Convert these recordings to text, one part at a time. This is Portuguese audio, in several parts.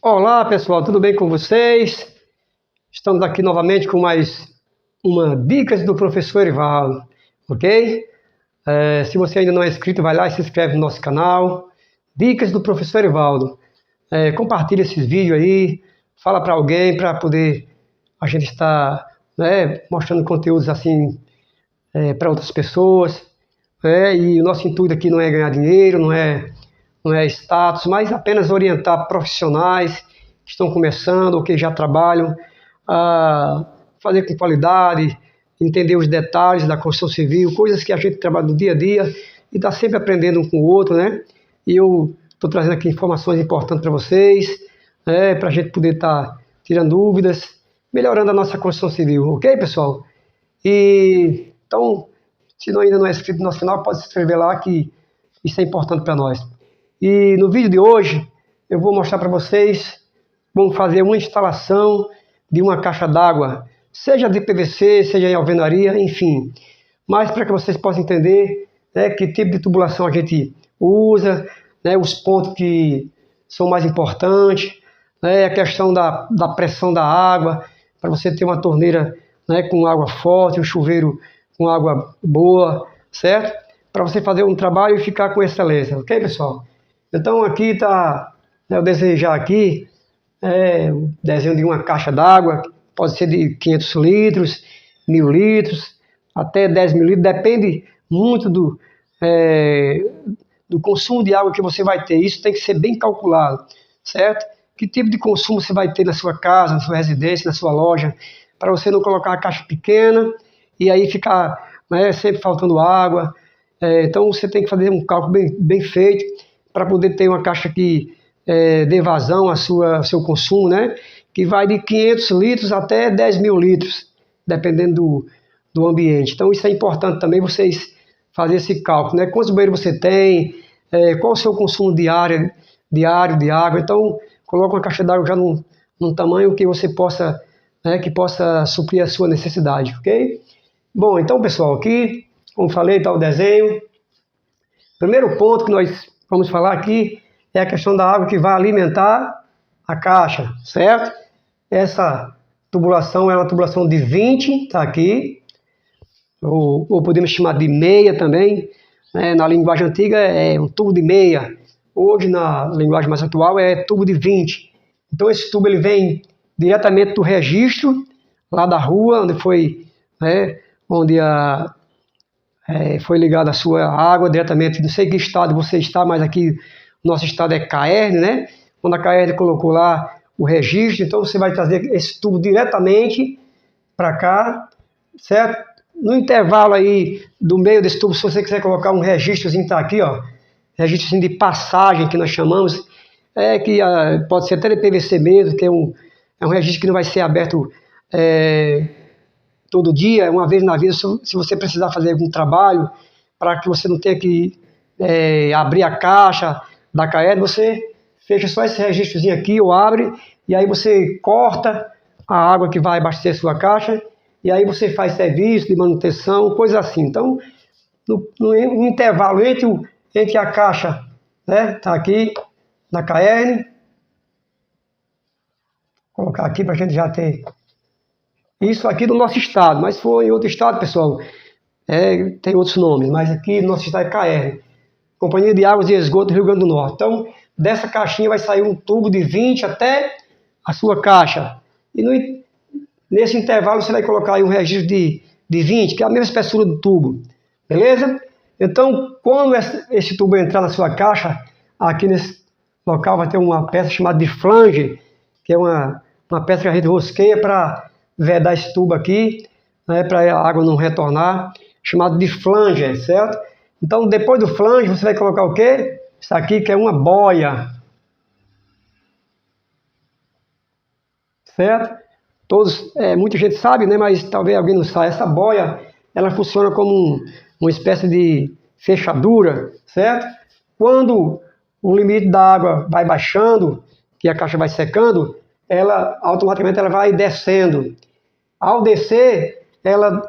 Olá pessoal, tudo bem com vocês? Estamos aqui novamente com mais uma Dicas do Professor Erivaldo, ok? Se você ainda não é inscrito, vai lá e se inscreve no nosso canal, Dicas do Professor Erivaldo. Compartilha esses vídeos aí, fala para alguém para poder a gente estar mostrando conteúdos assim para outras pessoas. E o nosso intuito aqui não é ganhar dinheiro, não é status, mas apenas orientar profissionais que estão começando ou que já trabalham a fazer com qualidade, entender os detalhes da construção civil, coisas que a gente trabalha no dia a dia e está sempre aprendendo um com o outro, né? E eu estou trazendo aqui informações importantes para vocês, para a gente poder estar tirando dúvidas, melhorando a nossa construção civil, ok, pessoal? Então, se ainda não é inscrito no nosso canal, pode se inscrever lá que isso é importante para nós. E no vídeo de hoje eu vou mostrar para vocês como fazer uma instalação de uma caixa d'água, seja de PVC, seja em alvenaria, enfim. Mas para que vocês possam entender que tipo de tubulação a gente usa, os pontos que são mais importantes, a questão da pressão da água, para você ter uma torneira com água forte, um chuveiro com água boa, certo? Para você fazer um trabalho e ficar com excelência, ok, pessoal? Então aqui está, eu desejar aqui o desenho de uma caixa d'água, pode ser de 500 litros, 1000 litros, até 10 mil litros, depende muito do consumo de água que você vai ter. Isso tem que ser bem calculado, certo? Que tipo de consumo você vai ter na sua casa, na sua residência, na sua loja, para você não colocar a caixa pequena e aí ficar sempre faltando água. Então você tem que fazer um cálculo bem feito para poder ter uma caixa que dê vazão ao seu consumo, que vai de 500 litros até 10 mil litros, dependendo do ambiente. Então isso é importante também vocês fazerem esse cálculo, Quantos banheiros você tem, qual o seu consumo diário de água. Então coloca uma caixa d'água já num tamanho que você possa, que possa suprir a sua necessidade, ok? Bom, então pessoal, aqui, como falei, está o desenho. Primeiro ponto que nós vamos falar aqui é a questão da água que vai alimentar a caixa, certo? Essa tubulação é uma tubulação de 20, tá aqui, ou podemos chamar de meia também, na linguagem antiga é um tubo de meia, hoje na linguagem mais atual é tubo de 20. Então esse tubo ele vem diretamente do registro, lá da rua, onde foi, foi ligada a sua água diretamente, não sei que estado você está, mas aqui nosso estado é Caerne, Quando a Caerne colocou lá o registro, então você vai trazer esse tubo diretamente para cá, certo? No intervalo aí do meio desse tubo, se você quiser colocar um registrozinho, tá aqui, ó, registrozinho de passagem que nós chamamos, que pode ser até de PVC mesmo, que é um registro que não vai ser aberto todo dia, uma vez na vida, se você precisar fazer algum trabalho, para que você não tenha que abrir a caixa da Caerne, você fecha só esse registrozinho aqui, ou abre, e aí você corta a água que vai abastecer a sua caixa, e aí você faz serviço de manutenção, coisa assim. Então, no intervalo entre a caixa, tá aqui, na Caerne, vou colocar aqui para a gente já ter isso aqui do nosso estado, mas se for em outro estado, pessoal, tem outros nomes, mas aqui no nosso estado é Caerne, Companhia de Águas e Esgoto do Rio Grande do Norte. Então, dessa caixinha vai sair um tubo de 20 até a sua caixa. E nesse intervalo você vai colocar aí um registro de 20, que é a mesma espessura do tubo. Beleza? Então, quando esse tubo entrar na sua caixa, aqui nesse local vai ter uma peça chamada de flange, que é uma peça que a gente rosqueia para vedar esse tubo aqui, para a água não retornar, chamado de flange, certo? Então, depois do flange, você vai colocar o quê? Isso aqui que é uma boia, certo? Muita gente sabe, mas talvez alguém não saiba. Essa boia, ela funciona como uma espécie de fechadura, certo? Quando o limite da água vai baixando, que a caixa vai secando, ela automaticamente vai descendo. Ao descer, ela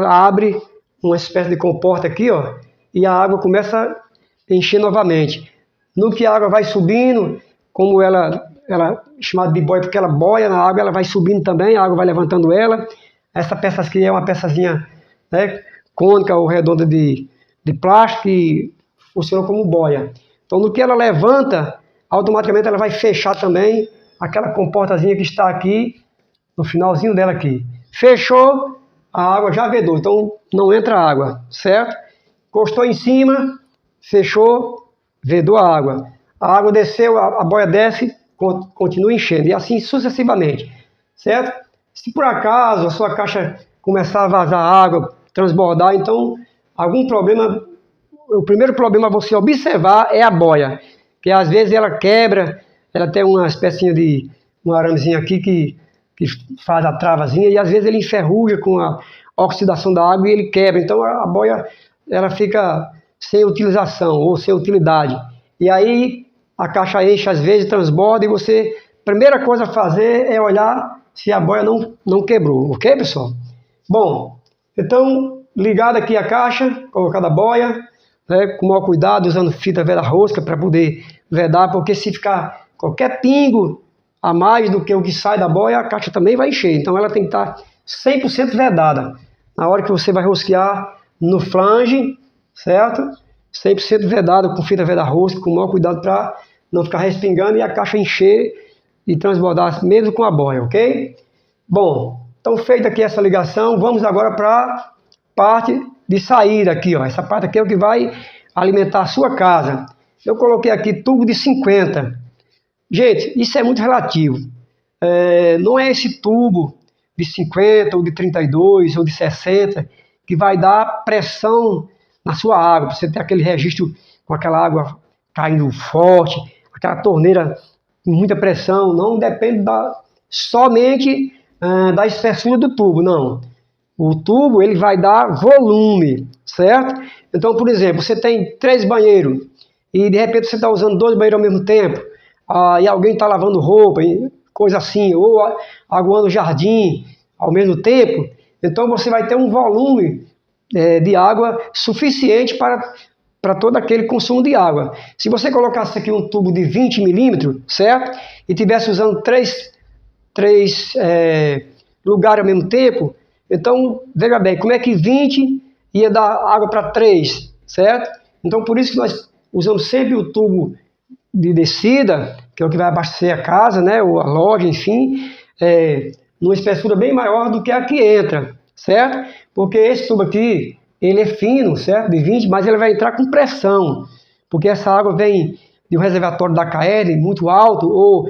abre uma espécie de comporta aqui, ó, e a água começa a encher novamente. No que a água vai subindo, como ela é chamada de boia porque ela boia na água, ela vai subindo também, a água vai levantando ela. Essa peça aqui é uma peçazinha, né, cônica ou redonda de plástico que funciona como boia. Então, no que ela levanta, automaticamente ela vai fechar também aquela comportazinha que está aqui, no finalzinho dela aqui. Fechou, a água já vedou, então não entra água, certo? Encostou em cima, fechou, vedou a água. A água desceu, a boia desce, continua enchendo, e assim sucessivamente, certo? Se por acaso a sua caixa começar a vazar água, transbordar, então algum problema, o primeiro problema a você observar é a boia, que às vezes ela quebra, ela tem uma espécie de um aramezinho aqui que faz a travazinha, e às vezes ele enferruja com a oxidação da água e ele quebra, então a boia ela fica sem utilização ou sem utilidade, e aí a caixa enche às vezes, transborda, e você, primeira coisa a fazer é olhar se a boia não quebrou, ok, pessoal? Bom, então, ligada aqui a caixa, colocada a boia, né, com o maior cuidado, usando fita veda-rosca para poder vedar, porque se ficar qualquer pingo a mais do que o que sai da boia, a caixa também vai encher. Então ela tem que estar 100% vedada. Na hora que você vai rosquear no flange, certo? 100% vedada com fita veda-rosca, com o maior cuidado para não ficar respingando e a caixa encher e transbordar mesmo com a boia, ok? Bom, então feita aqui essa ligação, vamos agora para a parte de saída aqui, ó. Essa parte aqui é o que vai alimentar a sua casa. Eu coloquei aqui tubo de 50. Gente, isso é muito relativo. Não é esse tubo de 50 ou de 32 ou de 60 que vai dar pressão na sua água, para você ter aquele registro com aquela água caindo forte, aquela torneira com muita pressão. Não depende somente da espessura do tubo, não. O tubo ele vai dar volume, certo? Então, por exemplo, você tem 3 banheiros e de repente você está usando 2 banheiros ao mesmo tempo, e alguém está lavando roupa, coisa assim, ou aguando o jardim ao mesmo tempo, então você vai ter um volume de água suficiente para todo aquele consumo de água. Se você colocasse aqui um tubo de 20 milímetros, certo? E tivesse usando três lugares ao mesmo tempo, então, veja bem, como é que 20 ia dar água para 3, certo? Então, por isso que nós usamos sempre o tubo de descida, que é o que vai abastecer a casa, né, ou a loja, enfim, numa espessura bem maior do que a que entra, certo? Porque esse tubo aqui, ele é fino, certo? De 20, mas ele vai entrar com pressão, porque essa água vem de um reservatório da CAERN muito alto, ou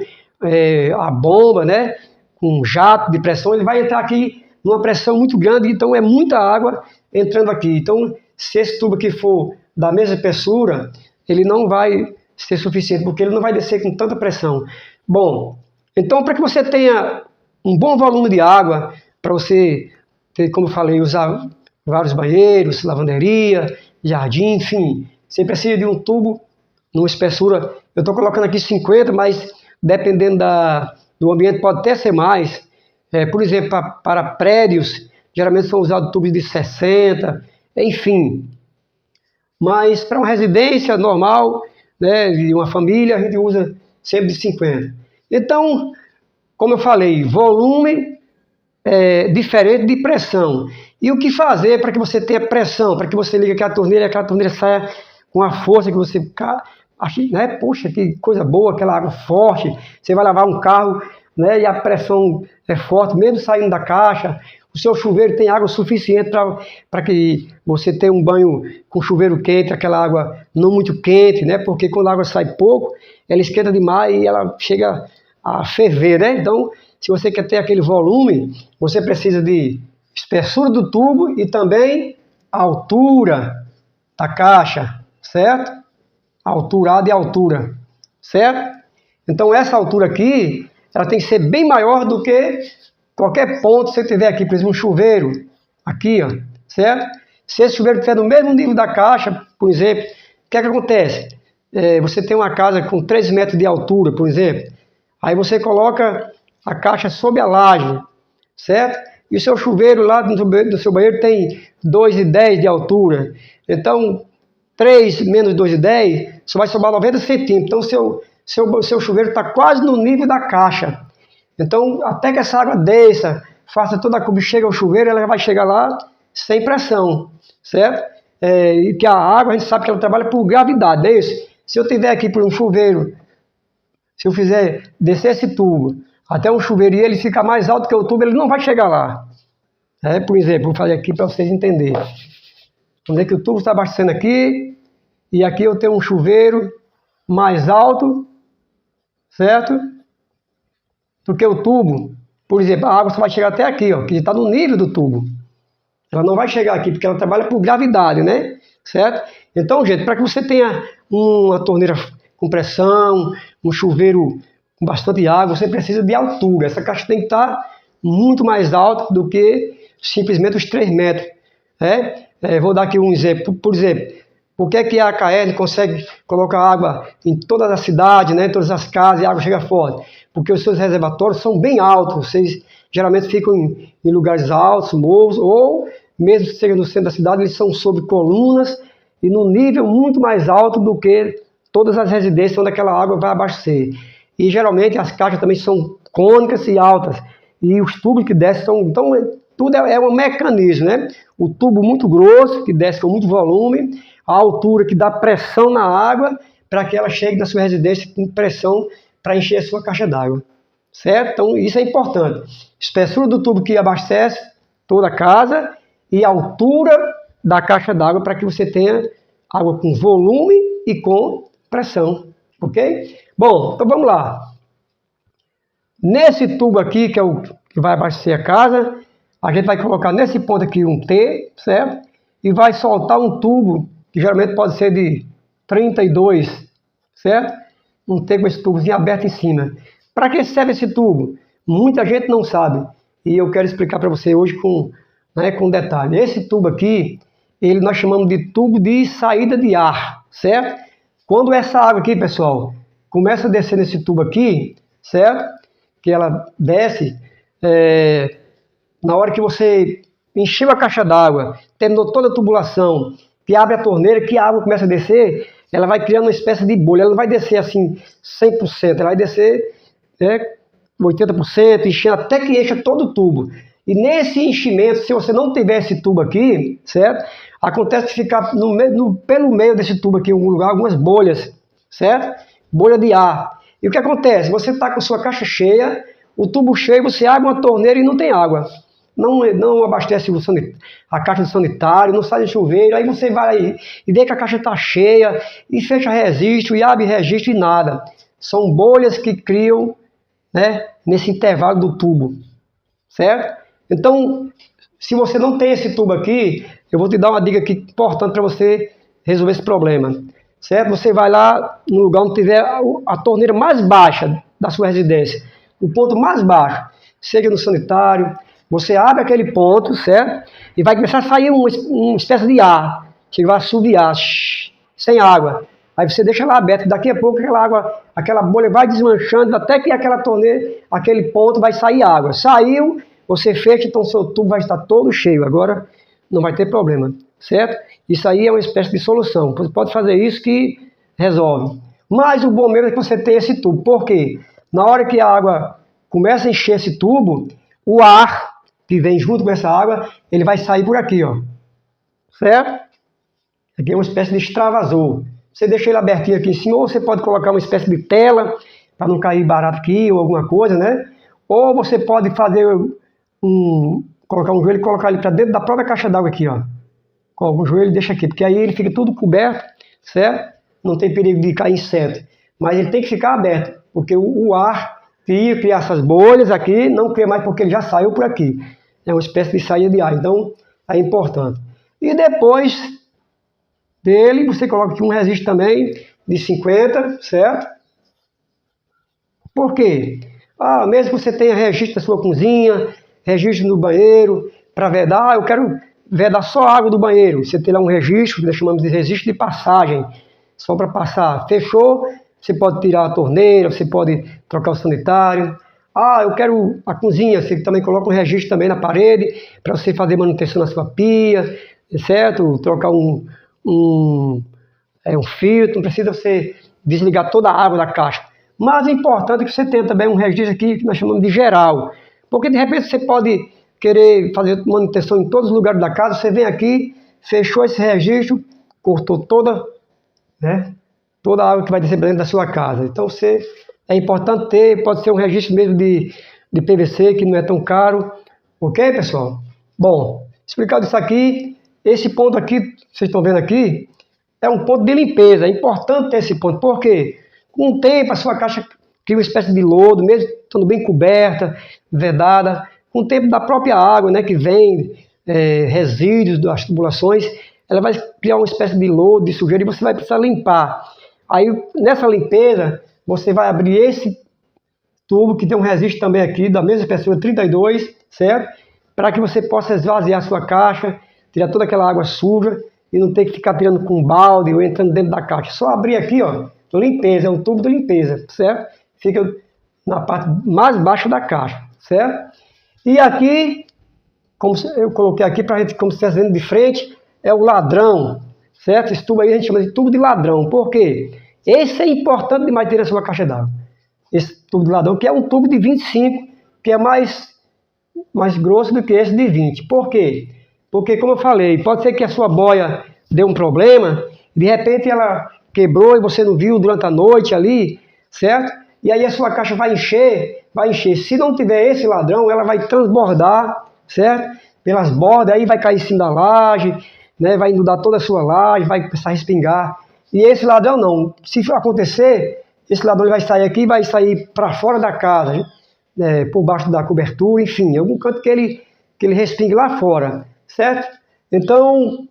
a bomba, né, com um jato de pressão, ele vai entrar aqui numa pressão muito grande, então é muita água entrando aqui. Então, se esse tubo aqui for da mesma espessura, ele não vai ser suficiente, porque ele não vai descer com tanta pressão. Bom, então para que você tenha um bom volume de água, para você ter, como eu falei, usar vários banheiros, lavanderia, jardim, enfim, você precisa de um tubo numa espessura, eu estou colocando aqui 50, mas dependendo do ambiente pode até ser mais. Por exemplo, para prédios, geralmente são usados tubos de 60, enfim. Mas para uma residência normal, né, de uma família, a gente usa sempre de 50. Então, como eu falei, volume é diferente de pressão. E o que fazer para que você tenha pressão, para que você ligue aquela torneira e aquela torneira saia com a força que você acha, né? Poxa, que coisa boa, aquela água forte. Você vai lavar um carro, né, e a pressão é forte, mesmo saindo da caixa. O seu chuveiro tem água suficiente para que você tenha um banho com chuveiro quente, aquela água não muito quente, né? Porque quando a água sai pouco, ela esquenta demais e ela chega a ferver, né? Então, se você quer ter aquele volume, você precisa de espessura do tubo e também a altura da caixa, certo? Alturada e altura, certo? Então, essa altura aqui, ela tem que ser bem maior do que qualquer ponto. Se você tiver aqui, por exemplo, um chuveiro, aqui, ó, certo? Se esse chuveiro estiver no mesmo nível da caixa, por exemplo, o que é que acontece? Você tem uma casa com 3 metros de altura, por exemplo, aí você coloca a caixa sob a laje, certo? E o seu chuveiro lá do seu banheiro tem 2,10 de altura. Então, 3 menos 2,10 só vai sobrar 90 centímetros. Então, seu chuveiro está quase no nível da caixa. Então, até que essa água desça, faça toda a curva, chega ao chuveiro, ela vai chegar lá sem pressão, certo? E que a água, a gente sabe que ela trabalha por gravidade, não é isso? Se eu tiver aqui por um chuveiro, se eu fizer descer esse tubo até um chuveiro e ele ficar mais alto que o tubo, ele não vai chegar lá. Por exemplo, vou fazer aqui para vocês entenderem. Vamos dizer que o tubo está abastecendo aqui, e aqui eu tenho um chuveiro mais alto, certo? Do que o tubo. Por exemplo, a água só vai chegar até aqui, ó, que está no nível do tubo. Ela não vai chegar aqui, porque ela trabalha por gravidade, né? Certo? Então, gente, para que você tenha uma torneira com pressão, um chuveiro com bastante água, você precisa de altura. Essa caixa tem que estar muito mais alta do que simplesmente os 3 metros. Vou dar aqui um exemplo. Por exemplo, por que a AKL consegue colocar água em todas as cidades, né, em todas as casas, e a água chega forte? Porque os seus reservatórios são bem altos. Vocês geralmente ficam em lugares altos, morros, ou mesmo que seja no centro da cidade, eles são sob colunas e num nível muito mais alto do que todas as residências onde aquela água vai abastecer. E geralmente as caixas também são cônicas e altas. E os tubos que descem são... Então, tudo é um mecanismo, né? O tubo muito grosso, que desce com muito volume, a altura que dá pressão na água para que ela chegue na sua residência com pressão para encher a sua caixa d'água. Certo? Então, isso é importante. Espessura do tubo que abastece toda a casa e a altura da caixa d'água para que você tenha água com volume e com pressão. Ok? Bom, então vamos lá. Nesse tubo aqui, que é o que vai abastecer a casa, a gente vai colocar nesse ponto aqui um T, certo? E vai soltar um tubo, que geralmente pode ser de 32, certo? Um T com esse tubozinho aberto em cima. Para que serve esse tubo? Muita gente não sabe. E eu quero explicar para você hoje com detalhe. Esse tubo aqui, nós chamamos de tubo de saída de ar, certo? Quando essa água aqui, pessoal, começa a descer nesse tubo aqui, certo? Que ela desce, na hora que você encheu a caixa d'água, terminou toda a tubulação, que abre a torneira, que a água começa a descer, ela vai criando uma espécie de bolha. Ela não vai descer assim 100%, ela vai descer 80%, enchendo até que encha todo o tubo. E nesse enchimento, se você não tiver esse tubo aqui, certo? Acontece que fica pelo meio desse tubo aqui, em algum lugar, algumas bolhas, certo? Bolha de ar. E o que acontece? Você está com sua caixa cheia, o tubo cheio, você abre uma torneira e não tem água. Não abastece a caixa de sanitário, não sai de chuveiro, aí você vai e vê que a caixa está cheia, e fecha registro, e abre registro e nada. São bolhas que criam, né, nesse intervalo do tubo, certo? Então, se você não tem esse tubo aqui, eu vou te dar uma dica aqui importante para você resolver esse problema, certo? Você vai lá no lugar onde tiver a torneira mais baixa da sua residência, o ponto mais baixo, seja no sanitário, você abre aquele ponto, certo? E vai começar a sair uma espécie de ar, que vai assoviar, sem água. Aí você deixa lá aberto, daqui a pouco aquela bolha vai desmanchando, até que aquela torneira, aquele ponto vai sair água. Saiu, você fecha, então o seu tubo vai estar todo cheio. Agora não vai ter problema, certo? Isso aí é uma espécie de solução. Você pode fazer isso que resolve. Mas o bom mesmo é que você tenha esse tubo. Por quê? Na hora que a água começa a encher esse tubo, o ar que vem junto com essa água, ele vai sair por aqui, ó. Certo? Aqui é uma espécie de extravasor. Você deixa ele abertinho aqui em cima, ou você pode colocar uma espécie de tela, para não cair barato aqui, ou alguma coisa, né? Ou você pode fazer colocar um joelho e colocar ele para dentro da própria caixa d'água aqui, ó. Coloca o joelho e deixa aqui, porque aí ele fica tudo coberto, certo? Não tem perigo de cair inseto. Mas ele tem que ficar aberto, porque o ar cria essas bolhas aqui, não cria mais porque ele já saiu por aqui. É uma espécie de saída de ar, então é importante. E depois dele, você coloca aqui um registro também de 50, certo? Por quê? Mesmo que você tenha registro da sua cozinha, registro no banheiro, para vedar, eu quero vedar só a água do banheiro. Você tem lá um registro, que nós chamamos de registro de passagem, só para passar. Fechou, você pode tirar a torneira, você pode trocar o sanitário. Eu quero a cozinha, você também coloca um registro também na parede, para você fazer manutenção na sua pia, certo? Trocar um filtro, não precisa você desligar toda a água da caixa. Mas é importante que você tenha também um registro aqui que nós chamamos de geral. Porque de repente você pode querer fazer manutenção em todos os lugares da casa, você vem aqui, fechou esse registro, cortou toda, né, toda a água que vai descer dentro da sua casa. Então é importante ter, pode ser um registro mesmo de PVC, que não é tão caro. Ok, pessoal? Bom, explicado isso aqui, esse ponto aqui, vocês estão vendo aqui, é um ponto de limpeza. É importante ter esse ponto, porque com o tempo a sua caixa cria uma espécie de lodo, mesmo estando bem coberta, vedada, com o tempo da própria água, né, que vem, resíduos das tubulações, ela vai criar uma espécie de lodo, de sujeira, e você vai precisar limpar. Aí, nessa limpeza, você vai abrir esse tubo, que tem um registro também aqui, da mesma espessura, 32, certo? Para que você possa esvaziar a sua caixa, tirar toda aquela água suja, e não ter que ficar tirando com um balde ou entrando dentro da caixa. Só abrir aqui, ó, limpeza, é um tubo de limpeza, certo? Fica na parte mais baixa da caixa, certo? E aqui, como eu coloquei aqui para a gente, como se estivesse vendo de frente, é o ladrão, certo? Esse tubo aí a gente chama de tubo de ladrão. Por quê? Esse é importante demais ter na sua caixa d'água. Esse tubo de ladrão, que é um tubo de 25, que é mais grosso do que esse de 20. Por quê? Porque, como eu falei, pode ser que a sua boia dê um problema, de repente ela quebrou e você não viu durante a noite ali, certo? E aí a sua caixa vai encher. Se não tiver esse ladrão, ela vai transbordar, certo? Pelas bordas, aí vai cair em cima da laje, né? Vai inundar toda a sua laje, vai começar a respingar. E esse ladrão não. Se acontecer, esse ladrão vai sair aqui, vai sair para fora da casa, por baixo da cobertura, enfim, algum canto que ele respingue lá fora, certo? Então,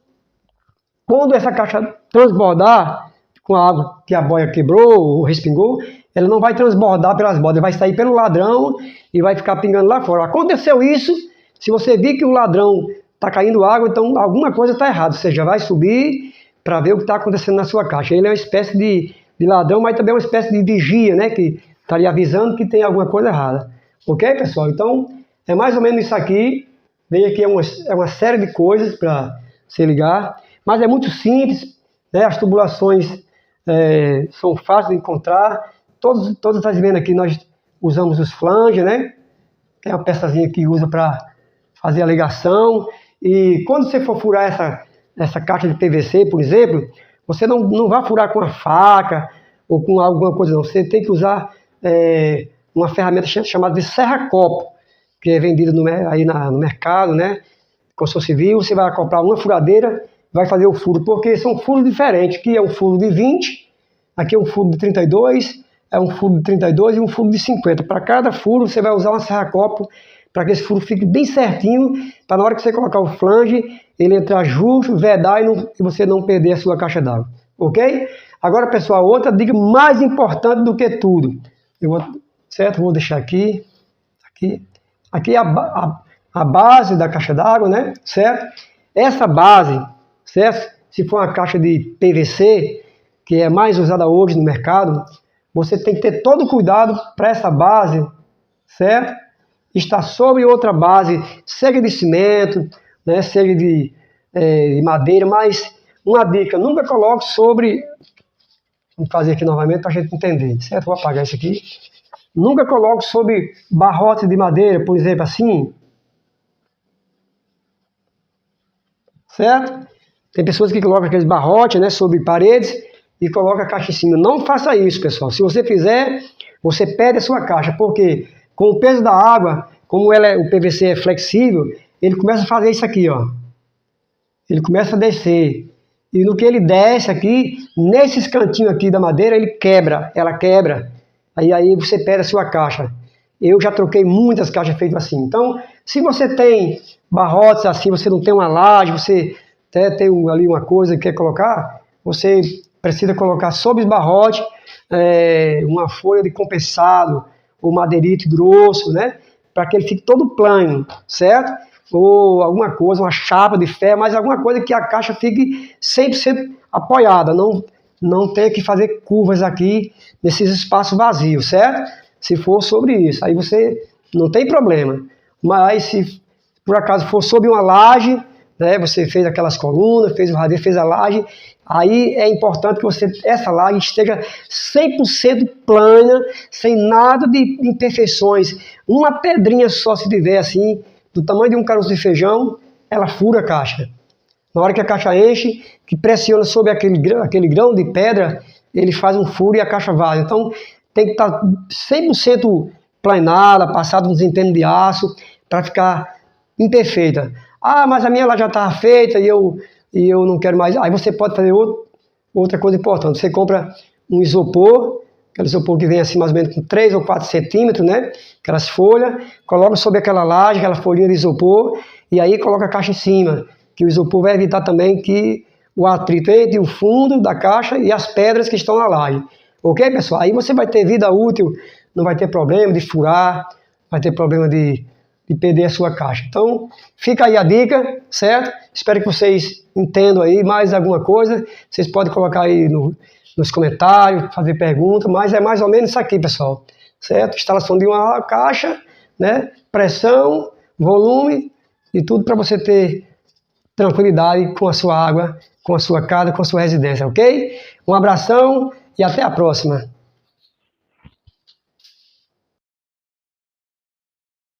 quando essa caixa transbordar com a água que a boia quebrou ou respingou, ela não vai transbordar pelas bordas, vai sair pelo ladrão e vai ficar pingando lá fora. Aconteceu isso, se você vir que o ladrão está caindo água, então alguma coisa está errada. Você já vai subir para ver o que está acontecendo na sua caixa. Ele é uma espécie de ladrão, mas também é uma espécie de vigia, né? Que estaria avisando que tem alguma coisa errada. Ok, pessoal? Então, é mais ou menos isso aqui. Veja aqui, é uma série de coisas para se ligar, mas é muito simples, né? As tubulações são fáceis de encontrar. Todas as vendas aqui nós usamos os flanges, né? Tem uma peçazinha que usa para fazer a ligação. E quando você for furar essa caixa de PVC, por exemplo, você não vai furar com a faca ou com alguma coisa, não. Você tem que usar uma ferramenta chamada de serra-copo, que é vendida aí no mercado, né? Construção civil. Você vai comprar uma furadeira, vai fazer o furo, porque são furos diferentes. Aqui é um furo de 20, aqui é um furo de 32, é um furo de 32 e um furo de 50. Para cada furo você vai usar uma serra-copo, para que esse furo fique bem certinho, para na hora que você colocar o flange, ele entrar justo, vedar e você não perder a sua caixa d'água. Ok? Agora, pessoal, outra dica mais importante do que tudo. Certo? Vou deixar aqui. Aqui é a base da caixa d'água, né? Certo? Essa base, certo? Se for uma caixa de PVC, que é mais usada hoje no mercado, você tem que ter todo cuidado para essa base, certo? Está sobre outra base, seja de cimento, né? Seja de madeira, mas uma dica, nunca coloque sobre, vamos fazer aqui novamente para a gente entender, certo? Vou apagar isso aqui. Nunca coloque sobre barrotes de madeira, por exemplo, assim, certo? Tem pessoas que colocam aqueles barrotes, né, sobre paredes e colocam a caixa em cima. Não faça isso, pessoal. Se você fizer, você perde a sua caixa, porque com o peso da água, como o PVC é flexível, ele começa a fazer isso aqui, ó. Ele começa a descer. E no que ele desce aqui, nesses cantinhos aqui da madeira, ela quebra. Aí você perde a sua caixa. Eu já troquei muitas caixas feitas assim. Então, se você tem barrotes assim, você não tem uma laje, você até tem ali uma coisa que quer colocar, você precisa colocar sobre os barrotes uma folha de compensado ou madeirite grosso, né? Para que ele fique todo plano, certo? Ou alguma coisa, uma chapa de ferro, mas alguma coisa que a caixa fique 100% apoiada, não ter que fazer curvas aqui nesses espaços vazios, certo? Se for sobre isso, aí você não tem problema. Mas se por acaso for sobre uma laje, né, você fez aquelas colunas, fez o radeiro, fez a laje, Aí é importante que essa laje esteja 100% plana, sem nada de imperfeições. Uma pedrinha só, se tiver assim, do tamanho de um caroço de feijão, ela fura a caixa. Na hora que a caixa enche, que pressiona sobre aquele grão de pedra, ele faz um furo e a caixa vaza. Então tem que estar 100% planada, passado um desempenho de aço, para ficar imperfeita. Ah, mas a minha lá já estava feita e eu não quero mais. Aí você pode fazer outra coisa importante. Você compra um isopor, aquele isopor que vem assim mais ou menos com 3 ou 4 centímetros, né? Aquelas folhas, coloca sobre aquela laje, aquela folhinha de isopor, e aí coloca a caixa em cima, que o isopor vai evitar também que o atrito entre o fundo da caixa e as pedras que estão na laje. Ok, pessoal? Aí você vai ter vida útil, não vai ter problema de furar, vai ter problema de perder a sua caixa. Então, fica aí a dica, certo? Espero que vocês entendam aí mais alguma coisa. Vocês podem colocar aí nos comentários, fazer perguntas, mas é mais ou menos isso aqui, pessoal. Certo? Instalação de uma caixa, né? Pressão, volume e tudo para você ter tranquilidade com a sua água, com a sua casa, com a sua residência, ok? Um abração e até a próxima.